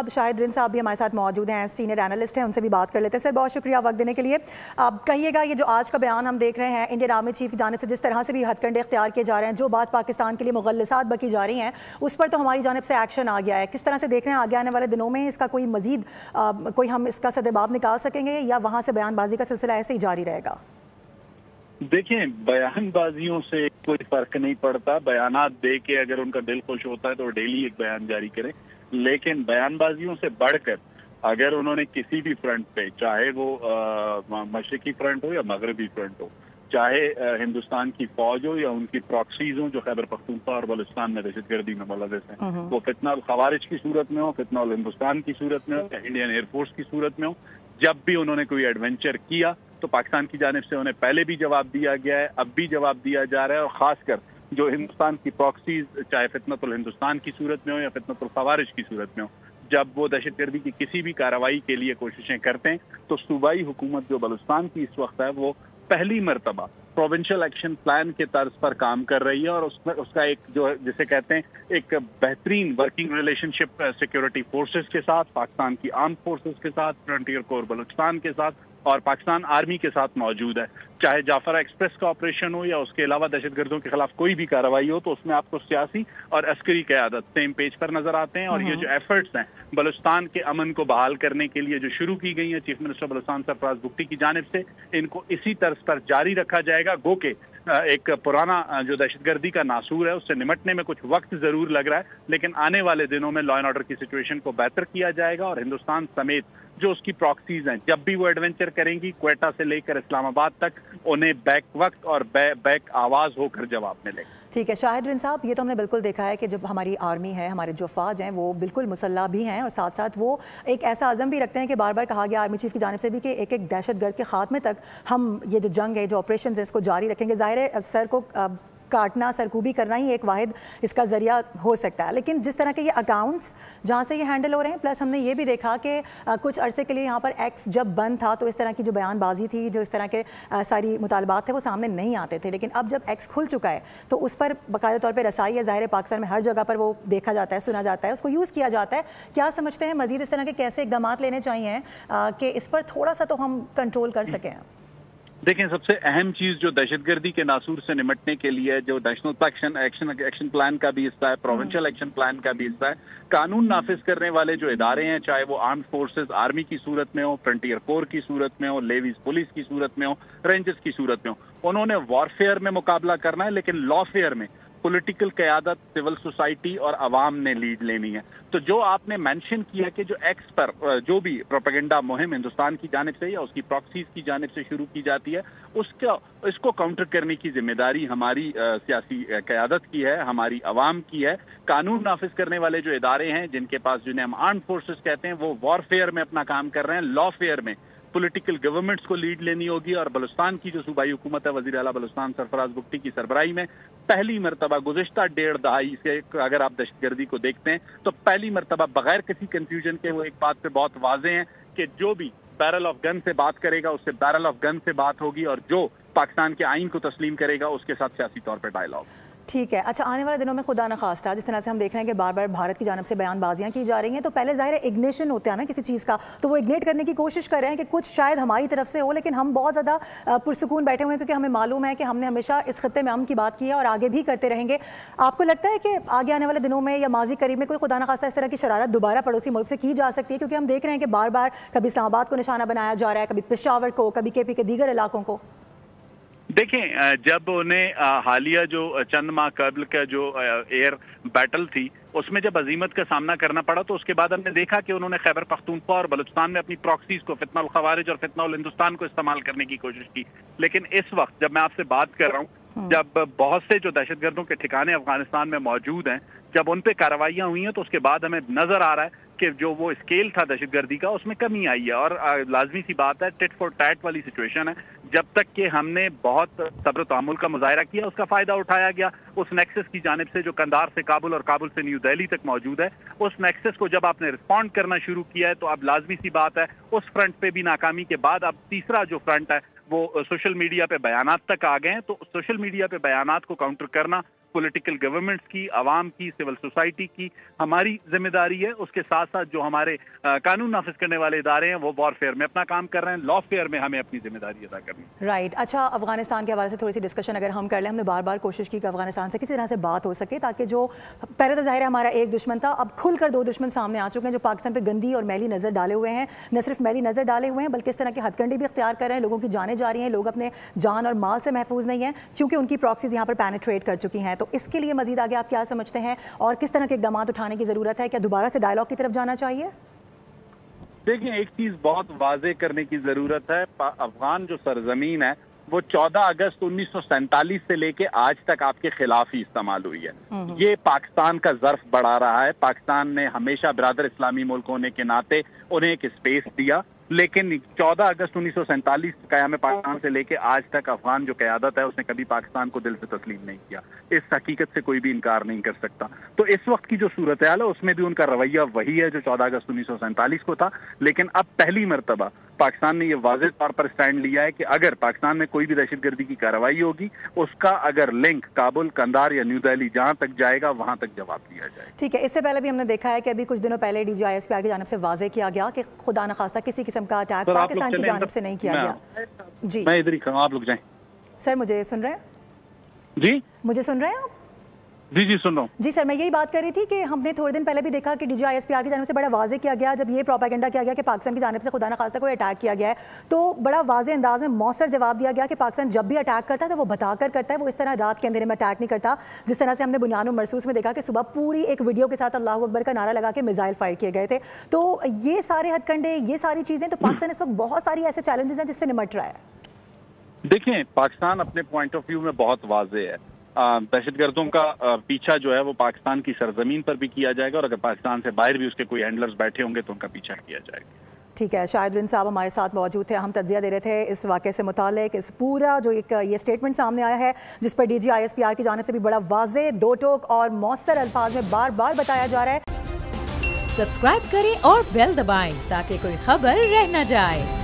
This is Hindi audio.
अब शाहिद रिन साहब भी हमारे साथ मौजूद हैं, सीनियर एनालिस्ट हैं, उनसे भी बात कर लेते हैं। सर बहुत शुक्रिया वक्त देने के लिए। अब कहिएगा, ये जो आज का बयान हम देख रहे हैं इंडियन आर्मी चीफ की जानिब से जिस तरह से भी हथकंडे इख्तियार किए जा रहे हैं, जो बात पाकिस्तान के लिए मुगल्लसात बकी जा रही हैं, उस पर तो हमारी जानिब से एक्शन आ गया है। किस तरह से देख रहे हैं आगे आने वाले दिनों में इसका कोई मजीद कोई हम इसका सदेबाब निकाल सकेंगे या वहाँ से बयानबाजी का सिलसिला ऐसे ही जारी रहेगा? देखें, बयानबाजियों से कोई फर्क नहीं पड़ता। बयानात दे के अगर उनका दिल खुश होता है तो डेली एक बयान जारी करें, लेकिन बयानबाजियों से बढ़कर अगर उन्होंने किसी भी फ्रंट पे, चाहे वो मशरकी फ्रंट हो या मगरबी फ्रंट हो, चाहे हिंदुस्तान की फौज हो या उनकी प्रॉक्सीज हो जो खैबर पख्तूनख्वा और बलूचिस्तान में दहशतगर्दी में मुलविस हैं, वो फितना खवारिज की सूरत में हो, फितना हिंदुस्तान की सूरत में हो या इंडियन एयरफोर्स की सूरत में हो, जब भी उन्होंने कोई एडवेंचर किया तो पाकिस्तान की जानिब से उन्हें पहले भी जवाब दिया गया है, अब भी जवाब दिया जा रहा है। और खासकर जो हिंदुस्तान की प्रॉक्सीज, चाहे फितनतुल हिंदुस्तान की सूरत में हो या फितनतुल खवारिज की सूरत में हो, जब वो दहशतगर्दी की किसी भी कार्रवाई के लिए कोशिशें करते हैं तो सूबाई हुकूमत जो बलूचिस्तान की इस वक्त है वो पहली मरतबा प्रोविंशियल एक्शन प्लान के तर्ज पर काम कर रही है और उसका एक जो जिसे कहते हैं एक बेहतरीन वर्किंग रिलेशनशिप सिक्योरिटी फोर्सेस के साथ, पाकिस्तान की आर्म फोर्सेस के साथ, फ्रंटियर कोर बलूचिस्तान के साथ और पाकिस्तान आर्मी के साथ मौजूद है। चाहे जाफरा एक्सप्रेस का ऑपरेशन हो या उसके अलावा दहशतगर्दों के खिलाफ कोई भी कार्रवाई हो, तो उसमें आपको सियासी और अस्करी क़यादत सेम पेज पर नजर आते हैं। और ये जो एफर्ट्स हैं बलूचिस्तान के अमन को बहाल करने के लिए जो शुरू की गई हैं चीफ मिनिस्टर बलूचिस्तान सरफराज भुट्टी की जानिब से, इनको इसी तर्ज पर जारी रखा जाएगा। गो के एक पुराना जो दहशतगर्दी का नासूर है उससे निमटने में कुछ वक्त जरूर लग रहा है, लेकिन आने वाले दिनों में लॉ एंड ऑर्डर की सिचुएशन को बेहतर किया जाएगा और हिंदुस्तान समेत जो उसकी प्रॉक्सीज हैं, जब भी वो एडवेंचर करेंगी, क्वेटा से लेकर इस्लामाबाद तक, उन्हें बैक वक्त और बैक आवाज होकर जवाब मिलेगा। ठीक है शाहिद रिन साहब, ये तो हमने बिल्कुल देखा है कि जब हमारी आर्मी है, हमारे जो फौज हैं, वो बिल्कुल मुसल्लह भी हैं और साथ साथ वो एक ऐसा अज़म भी रखते हैं कि बार बार कहा गया आर्मी चीफ की जानिब से भी कि एक एक दहशतगर्द के खात्मे तक हम ये जो जंग है, जो ऑपरेशन है, इसको जारी रखेंगे। ज़ाहिर है सर को काटना, सरकूबी करना ही एक वाहिद इसका जरिया हो सकता है, लेकिन जिस तरह के ये अकाउंट्स जहाँ से ये हैंडल हो रहे हैं, प्लस हमने ये भी देखा कि कुछ अरसे के लिए यहाँ पर एक्स जब बंद था तो इस तरह की जो बयानबाजी थी, जो इस तरह के सारी मुतालबात थे वो सामने नहीं आते थे, लेकिन अब जब एक्स खुल चुका है तो उस पर बाकायदा तौर पर रसाई है। ज़ाहिर है पाकिस्तान में हर जगह पर वो देखा जाता है, सुना जाता है, उसको यूज़ किया जाता है। क्या समझते हैं मज़ीद इस तरह के कैसे इक़दाम लेने चाहिए कि इस पर थोड़ा सा तो हम कंट्रोल कर सकें? देखें, सबसे अहम चीज जो दहशतगर्दी के नासूर से निमटने के लिए जो नेशनल एक्शन प्लान का भी हिस्सा है, प्रोविंशियल एक्शन प्लान का भी हिस्सा है, कानून नाफिज करने वाले जो इदारे हैं, चाहे वो आर्म्ड फोर्सेस आर्मी की सूरत में हो, फ्रंटियर कोर की सूरत में हो, लेवीज पुलिस की सूरत में हो, रेंजर्स की सूरत में हो, उन्होंने वॉरफेयर में मुकाबला करना है, लेकिन लॉफेयर में पॉलिटिकल क़यादत, सिविल सोसाइटी और अवाम ने लीड लेनी है। तो जो आपने मेंशन किया कि जो एक्स पर जो भी प्रोपेगेंडा मुहिम हिंदुस्तान की जानिब से या उसकी प्रॉक्सीज की जानिब से शुरू की जाती है, इसको काउंटर करने की जिम्मेदारी हमारी सियासी क़यादत की है, हमारी अवाम की है। कानून नाफिज करने वाले जो इदारे हैं, जिनके पास, जिन्हें हम आर्म्ड फोर्सेस कहते हैं, वो वॉरफेयर में अपना काम कर रहे हैं। लॉफेयर में पॉलिटिकल गवर्नमेंट्स को लीड लेनी होगी और बलूचिस्तान की जो सूबाई हुकूमत है वज़ीर आला बलूचिस्तान सरफराज भुट्टी की सरबराही में पहली मरतबा गुज़िश्ता 1.5 दहाई से अगर आप दहशतगर्दी को देखते हैं तो पहली मरतबा बगैर किसी कंफ्यूजन के वो एक बात पे बहुत वाज़े हैं कि जो भी बैरल ऑफ गन से बात करेगा उससे बैरल ऑफ गन से बात होगी और जो पाकिस्तान के आइन को तस्लीम करेगा उसके साथ सियासी तौर पर डायलॉग। ठीक है। अच्छा, आने वाले दिनों में खुदा न खास्ता जिस तरह से हम देख रहे हैं कि बार बार भारत की जानिब से बयानबाजियां की जा रही हैं, तो पहले ज़ाहिर है इग्निशन होता है ना किसी चीज़ का, तो वो इग्नेट करने की कोशिश कर रहे हैं कि कुछ शायद हमारी तरफ से हो, लेकिन हम बहुत ज़्यादा पुरसुकून बैठे हुए हैं क्योंकि हमें मालूम है कि हमने हमेशा इस खत्ते में अमन की बात की है और आगे भी करते रहेंगे। आपको लगता है कि आगे आने वाले दिनों में या माजी करीब में कोई खुदा न खास्ता इस तरह की शरारत दोबारा पड़ोसी मुल्क से की जा सकती है? क्योंकि हम देख रहे हैं कि बार बार कभी इस्लामाबाद को निशाना बनाया जा रहा है, कभी पेशावर को, कभी KP के दीगर इलाकों को। देखें, जब उन्हें हालिया जो चंद माह कबल का जो एयर बैटल थी उसमें जब अजीमत का सामना करना पड़ा तो उसके बाद हमने देखा कि उन्होंने खैबर पख्तूनख्वा और बलूचिस्तान में अपनी प्रॉक्सीज को फितनल खवारिज और फितनल हिंदुस्तान को इस्तेमाल करने की कोशिश की। लेकिन इस वक्त जब मैं आपसे बात कर रहा हूँ, जब बहुत से जो दहशतगर्दों के ठिकाने अफगानिस्तान में मौजूद हैं, जब उन पे कार्रवाइयाँ हुई हैं तो उसके बाद हमें नजर आ रहा है कि जो वो स्केल था दहशतगर्दी का उसमें कमी आई है। और लाजमी सी बात है, टिट फॉर टैट वाली सिचुएशन है। जब तक कि हमने बहुत सब्र तहम्मुल का मुजाहिरा किया, उसका फायदा उठाया गया उस नेक्सस की जानिब से जो कंधार से काबुल और काबुल से न्यू दिल्ली तक मौजूद है, उस नेक्सस को जब आपने रिस्पॉन्ड करना शुरू किया है तो अब लाजमी सी बात है उस फ्रंट पे भी नाकामी के बाद अब तीसरा जो फ्रंट है वो सोशल मीडिया पे बयानात तक आ गए हैं। तो सोशल मीडिया पे बयानात को काउंटर करना पॉलिटिकल गवर्नमेंट्स की, आवाम की, सिविल सोसाइटी की हमारी जिम्मेदारी है। उसके साथ साथ जो हमारे कानून नाफिज करने वाले इदारे हैं वो वॉरफेयर में अपना काम कर रहे हैं, लॉफेयर में हमें अपनी जिम्मेदारी अदा करनी है। राइट। अच्छा, अफगानिस्तान के हवाले से थोड़ी सी डिस्कशन अगर हम कर लें, हमने बार बार कोशिश की कि अफगानिस्तान से किसी तरह से बात हो सके, ताकि जो पहले तो जाहिर है हमारा एक दुश्मन था, अब खुलकर दो दुश्मन सामने आ चुके हैं जो पाकिस्तान पर गंदी और मैली नज़र डाले हुए हैं। न सिर्फ मैली नज़र डाले हुए हैं बल्कि इस तरह के हथकंडे भी इख्तियार कर रहे हैं, लोगों की जानें जा रही हैं, लोग अपने जान और माल से महफूज नहीं हैं क्योंकि उनकी प्रॉक्सीज यहाँ पर पेनिट्रेट कर चुकी हैं। तो इसके लिए मजीद आगे आप क्या समझते हैं और किस तरह के इकदाम उठाने की ज़रूरत है? क्या दोबारा से डायलॉग की तरफ जाना चाहिए? देखिए, एक चीज बहुत वाजे करने की जरूरत है। अफगान जो सरजमीन है वो 14 अगस्त 1947 से लेके आज तक आपके खिलाफ ही इस्तेमाल हुई है। ये पाकिस्तान का ज़र्फ बढ़ा रहा है। पाकिस्तान ने हमेशा बिरादर इस्लामी मुल्क होने के नाते उन्हें एक स्पेस दिया, लेकिन 14 अगस्त 1947 क़याम पाकिस्तान से लेके आज तक अफगान जो क़यादत है उसने कभी पाकिस्तान को दिल से तस्लीम नहीं किया। इस हकीकत से कोई भी इनकार नहीं कर सकता। तो इस वक्त की जो सूरत हाल है उसमें भी उनका रवैया वही है जो 14 अगस्त 1947 को था, लेकिन अब पहली मरतबा पाकिस्तान ने यह वाज़ेह तौर पर स्टैंड लिया है कि अगर पाकिस्तान में कोई भी दहशतगर्दी की कार्रवाई होगी उसका अगर लिंक काबुल, कंधार या न्यू दिल्ली जहां तक जाएगा वहां तक जवाब दिया जाएगा। ठीक है, इससे पहले भी हमने देखा है कि अभी कुछ दिनों पहले DGISPR की जानिब से वाज़ेह किया गया कि खुदा न खास्ता किसी किस्म का अटैक पाकिस्तान की जानिब से नहीं किया गया। जी, मैं इधर ही खड़ा हूं, आप लोग जाएं। सर मुझे सुन रहे हैं? जी, मुझे सुन रहे हैं आप? जी जी सुन रहा हूँ। जी सर, मैं यही बात कर रही थी कि हमने थोड़े दिन पहले भी देखा कि DGISPR की जानिब से बड़ा वाज़ेह किया गया, जब ये प्रोपेगेंडा किया गया कि पाकिस्तान की जानिब से खुदा न खास्ता कोई अटैक किया गया है, तो बड़ा वाज़ेह अंदाज में मौसर जवाब दिया गया कि पाकिस्तान जब भी अटैक करता है तो वो बताकर करता है, वो इस तरह रात के अंधेरे में अटैक नहीं करता। जिस तरह से हमने बुनियान मरसूस में देखा कि सुबह पूरी एक वीडियो के साथ अल्लाह अकबर का नारा लगा के मिसाइल फायर किए गए थे। तो ये सारे हथकंडे, ये सारी चीज़ें, तो पाकिस्तान इस वक्त बहुत सारी ऐसे चैलेंजेस हैं जिससे निमट रहा है। देखिए, पाकिस्तान अपने पॉइंट ऑफ व्यू में बहुत वाज़ेह है। दहशतगर्दों का पीछा जो है वो पाकिस्तान की सरजमीन पर भी किया जाएगा और अगर पाकिस्तान से बाहर भी उसके कोई हैंडलर्स बैठे होंगे तो उनका पीछा किया जाएगा। ठीक है, शाहिद रिन साहब हमारे साथ मौजूद थे। हम तज्जिया दे रहे थे इस वाक़े से मुतालिक, इस पूरा जो एक ये स्टेटमेंट सामने आया है जिस पर DGISPR की जानिब से भी बड़ा वाज़ेह, दो टोक और मौसर अल्फाज में बार बार बताया जा रहा है। सब्सक्राइब करें और बेल दबाएं ताकि कोई खबर रह न जाए।